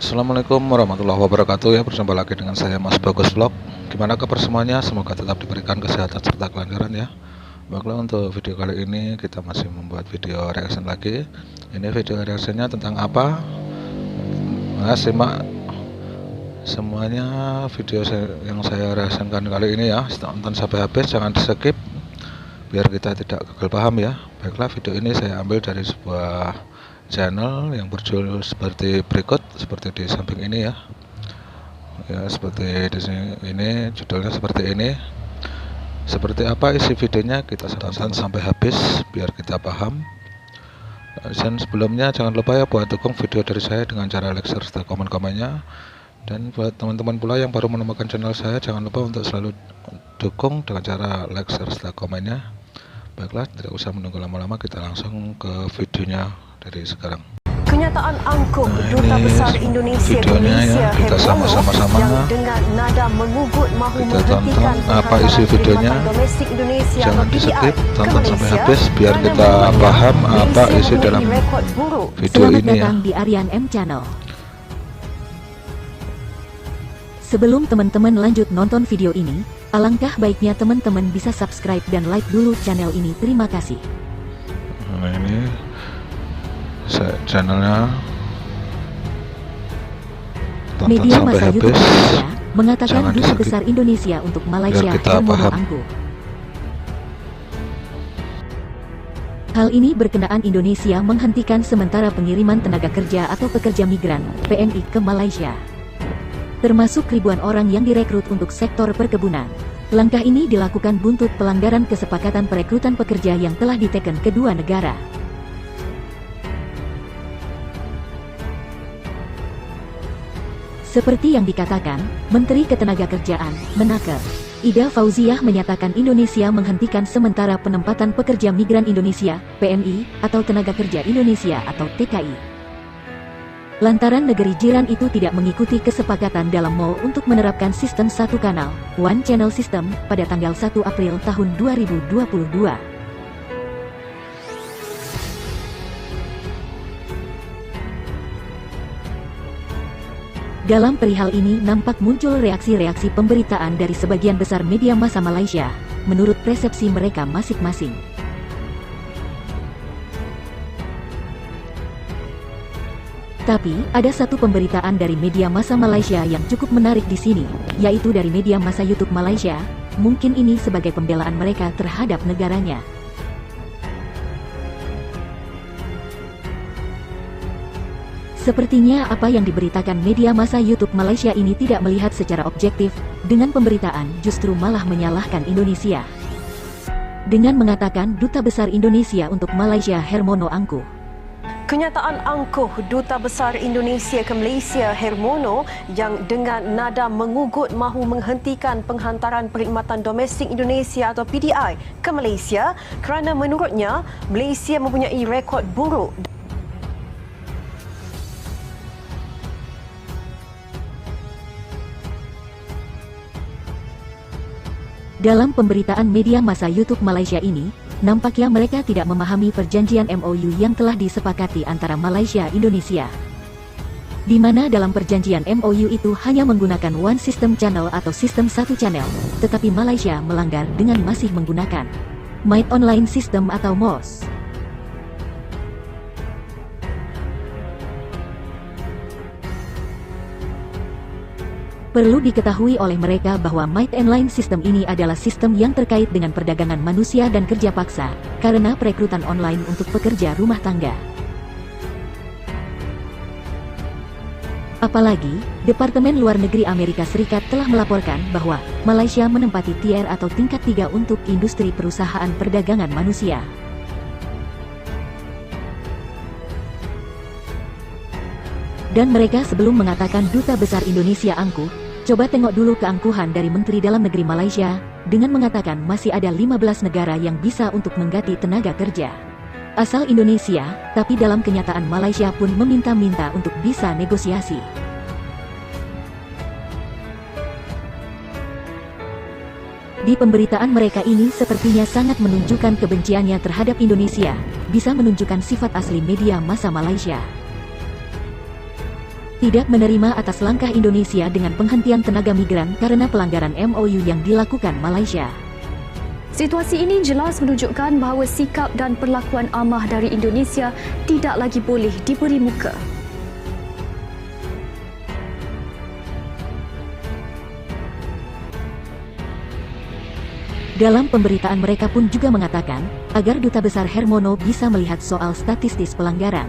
Assalamualaikum warahmatullahi wabarakatuh ya, bersama lagi dengan saya Mas Bagus Vlog. Gimana kabar semuanya? Semoga tetap diberikan kesehatan serta kelancaran ya. Baiklah, untuk video kali ini kita masih membuat video reaction lagi. Ini video reactionnya tentang apa? Nah, simak semuanya video yang saya reactionkan kali ini ya. Tonton sampai habis, jangan di skip biar kita tidak gagal paham ya. Baiklah, video ini saya ambil dari sebuah channel yang berjudul seperti berikut, seperti di samping ini ya. Ya, seperti di sini, ini judulnya seperti ini. Seperti apa isi videonya, kita tonton sampai habis biar kita paham. Dan sebelumnya jangan lupa ya buat dukung video dari saya dengan cara like, share, serta komen-komennya. Dan buat teman-teman pula yang baru menemukan channel saya, jangan lupa untuk selalu dukung dengan cara like, share, serta komennya. Baiklah, tidak usah menunggu lama-lama, kita langsung ke videonya dari sekarang. Kenyataan angkuh Duta Besar Indonesia ke Malaysia kita sama-sama yang dengan nada mengugut mahu kita tonton menghentikan apa isi videonya. domestik Indonesia Jangan atau di skip, PDI tonton ke sampai Malaysia habis biar kita paham apa isi dalam video Selamat ini ya. datang di Aryan M Channel. Sebelum teman-teman lanjut nonton video ini, alangkah baiknya teman-teman bisa subscribe dan like dulu channel ini. Terima kasih. Nah, ini channelnya, tonton Media sampai massa YouTube habis Malaysia mengatakan Jangan Duta di-skip Besar Indonesia untuk Malaysia biar kita Hermono paham. Angkuh. Hal ini berkenaan Indonesia menghentikan sementara pengiriman tenaga kerja atau pekerja migran (PMI) ke Malaysia, termasuk ribuan orang yang direkrut untuk sektor perkebunan. Langkah ini dilakukan buntut pelanggaran kesepakatan perekrutan pekerja yang telah diteken kedua negara. Seperti yang dikatakan Menteri Ketenagakerjaan, Menaker, Ida Fauziah menyatakan Indonesia menghentikan sementara penempatan pekerja migran Indonesia, PMI, atau tenaga kerja Indonesia atau TKI. Lantaran negeri jiran itu tidak mengikuti kesepakatan dalam MOU untuk menerapkan sistem satu kanal, One Channel System, pada tanggal 1 April tahun 2022. Dalam perihal ini nampak muncul reaksi-reaksi pemberitaan dari sebagian besar media massa Malaysia, menurut persepsi mereka masing-masing. Tapi, ada satu pemberitaan dari media massa Malaysia yang cukup menarik di sini, yaitu dari media massa YouTube Malaysia. Mungkin ini sebagai pembelaan mereka terhadap negaranya. Sepertinya apa yang diberitakan media massa YouTube Malaysia ini tidak melihat secara objektif, dengan pemberitaan justru malah menyalahkan Indonesia. Dengan mengatakan Duta Besar Indonesia untuk Malaysia Hermono Angkuh. Kenyataan angkuh Duta Besar Indonesia ke Malaysia Hermono yang dengan nada mengugut mahu menghentikan penghantaran perkhidmatan domestik Indonesia atau PDI ke Malaysia kerana menurutnya Malaysia mempunyai rekod buruk Dalam pemberitaan media massa YouTube Malaysia ini, nampaknya mereka tidak memahami perjanjian MOU yang telah disepakati antara Malaysia Indonesia. Di mana dalam perjanjian MOU itu hanya menggunakan One System Channel atau sistem satu channel, tetapi Malaysia melanggar dengan masih menggunakan Might Online System atau MOS. Perlu diketahui oleh mereka bahwa Might Online System ini adalah sistem yang terkait dengan perdagangan manusia dan kerja paksa, karena perekrutan online untuk pekerja rumah tangga. Apalagi, Departemen Luar Negeri Amerika Serikat telah melaporkan bahwa Malaysia menempati tier atau tingkat 3 untuk industri perusahaan perdagangan manusia. Dan mereka sebelum mengatakan Duta Besar Indonesia angkuh, coba tengok dulu keangkuhan dari Menteri Dalam Negeri Malaysia, dengan mengatakan masih ada 15 negara yang bisa untuk mengganti tenaga kerja asal Indonesia, tapi dalam kenyataan Malaysia pun meminta-minta untuk bisa negosiasi. Di pemberitaan mereka ini sepertinya sangat menunjukkan kebenciannya terhadap Indonesia, bisa menunjukkan sifat asli media massa Malaysia. tidak menerima atas langkah Indonesia dengan penghentian tenaga migran karena pelanggaran MOU yang dilakukan Malaysia. Situasi ini jelas menunjukkan bahawa sikap dan perlakuan amah dari Indonesia tidak lagi boleh diberi muka. Dalam pemberitaan mereka pun juga mengatakan, agar Duta Besar Hermono bisa melihat soal statistik pelanggaran.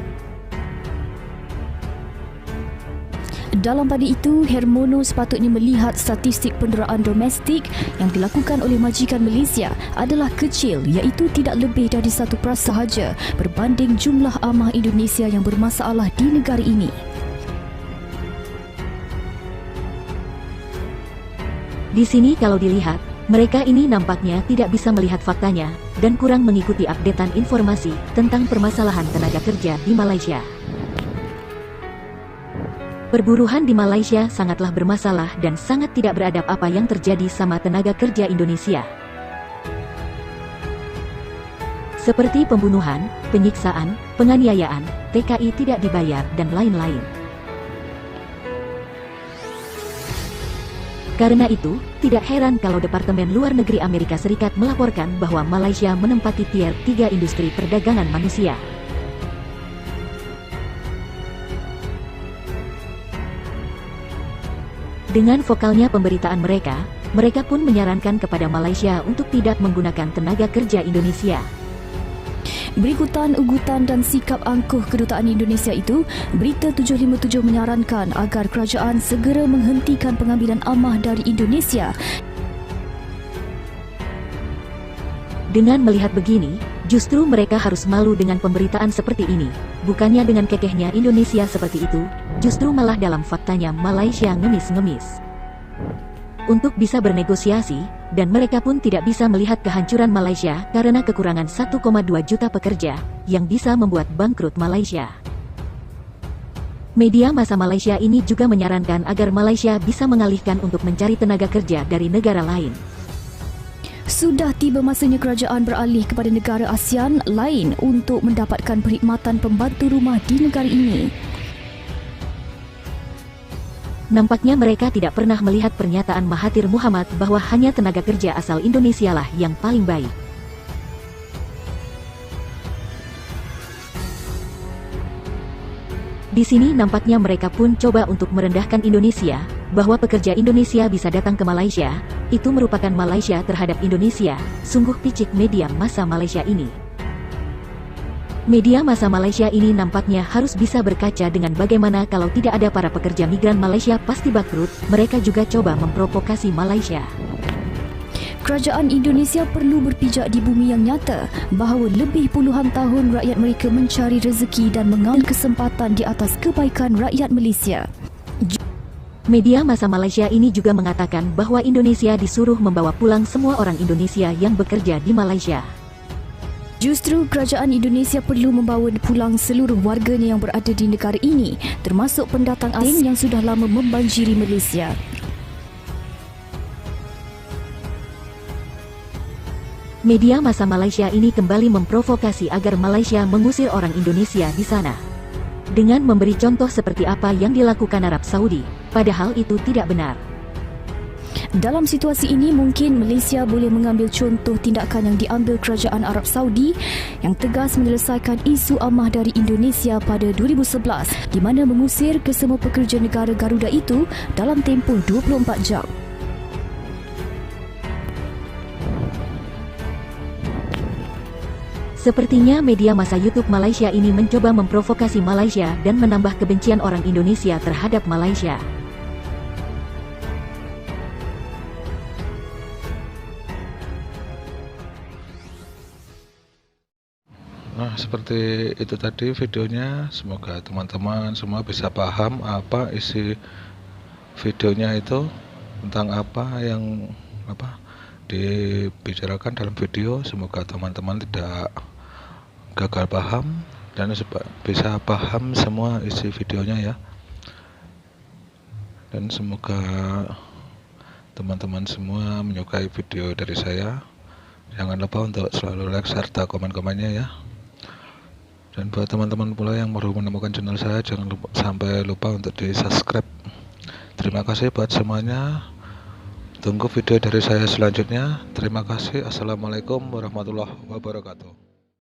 Dalam pada itu, Hermono sepatutnya melihat statistik penderaan domestik yang dilakukan oleh majikan Malaysia adalah kecil, iaitu tidak lebih dari 1% sahaja berbanding jumlah amah Indonesia yang bermasalah di negara ini. Di sini kalau dilihat, mereka ini nampaknya tidak bisa melihat faktanya dan kurang mengikuti updatean informasi tentang permasalahan tenaga kerja di Malaysia. Perburuhan di Malaysia sangatlah bermasalah dan sangat tidak beradab apa yang terjadi sama tenaga kerja Indonesia. Seperti pembunuhan, penyiksaan, penganiayaan, TKI tidak dibayar, dan lain-lain. Karena itu, tidak heran kalau Departemen Luar Negeri Amerika Serikat melaporkan bahwa Malaysia menempati tier 3 industri perdagangan manusia. Dengan vokalnya pemberitaan mereka pun menyarankan kepada Malaysia untuk tidak menggunakan tenaga kerja Indonesia. Berikutan ugutan dan sikap angkuh kedutaan Indonesia itu, Berita 757 menyarankan agar kerajaan segera menghentikan pengambilan amah dari Indonesia. Dengan melihat begini, justru mereka harus malu dengan pemberitaan seperti ini. Bukannya dengan kekehnya Indonesia seperti itu, justru malah dalam faktanya Malaysia ngemis-ngemis untuk bisa bernegosiasi, dan mereka pun tidak bisa melihat kehancuran Malaysia karena kekurangan 1,2 juta pekerja yang bisa membuat bangkrut Malaysia. Media massa Malaysia ini juga menyarankan agar Malaysia bisa mengalihkan untuk mencari tenaga kerja dari negara lain. Sudah tiba masanya kerajaan beralih kepada negara ASEAN lain untuk mendapatkan perkhidmatan pembantu rumah di negara ini. Nampaknya mereka tidak pernah melihat pernyataan Mahathir Mohamad bahwa hanya tenaga kerja asal Indonesia lah yang paling baik. Di sini nampaknya mereka pun coba untuk merendahkan Indonesia, bahwa pekerja Indonesia bisa datang ke Malaysia, itu merupakan Malaysia terhadap Indonesia. Sungguh picik media massa Malaysia ini. Media massa Malaysia ini nampaknya harus bisa berkaca dengan bagaimana kalau tidak ada para pekerja migran Malaysia pasti bangkrut. Mereka juga coba memprovokasi Malaysia. Kerajaan Indonesia perlu berpijak di bumi yang nyata bahawa lebih puluhan tahun rakyat mereka mencari rezeki dan mengambil kesempatan di atas kebaikan rakyat Malaysia. Media massa Malaysia ini juga mengatakan bahwa Indonesia disuruh membawa pulang semua orang Indonesia yang bekerja di Malaysia. Justru kerajaan Indonesia perlu membawa pulang seluruh warganya yang berada di negara ini, termasuk pendatang asing yang sudah lama membanjiri Malaysia. Media massa Malaysia ini kembali memprovokasi agar Malaysia mengusir orang Indonesia di sana, dengan memberi contoh seperti apa yang dilakukan Arab Saudi, padahal itu tidak benar. Dalam situasi ini, mungkin Malaysia boleh mengambil contoh tindakan yang diambil kerajaan Arab Saudi yang tegas menyelesaikan isu amah dari Indonesia pada 2011, di mana mengusir kesemua pekerja negara Garuda itu dalam tempoh 24 jam. Sepertinya media massa YouTube Malaysia ini mencoba memprovokasi Malaysia dan menambah kebencian orang Indonesia terhadap Malaysia. Nah, seperti itu tadi videonya. Semoga teman-teman semua bisa paham apa isi videonya itu, tentang apa yang dibicarakan dalam video. Semoga teman-teman tidak gagal paham dan bisa paham semua isi videonya ya. Dan semoga teman-teman semua menyukai video dari saya. Jangan lupa untuk selalu like serta komen-komennya ya. Dan buat teman-teman pula yang baru menemukan channel saya, jangan sampai lupa untuk di subscribe. Terima kasih buat semuanya. Tunggu video dari saya selanjutnya. Terima kasih. Assalamualaikum warahmatullahi wabarakatuh.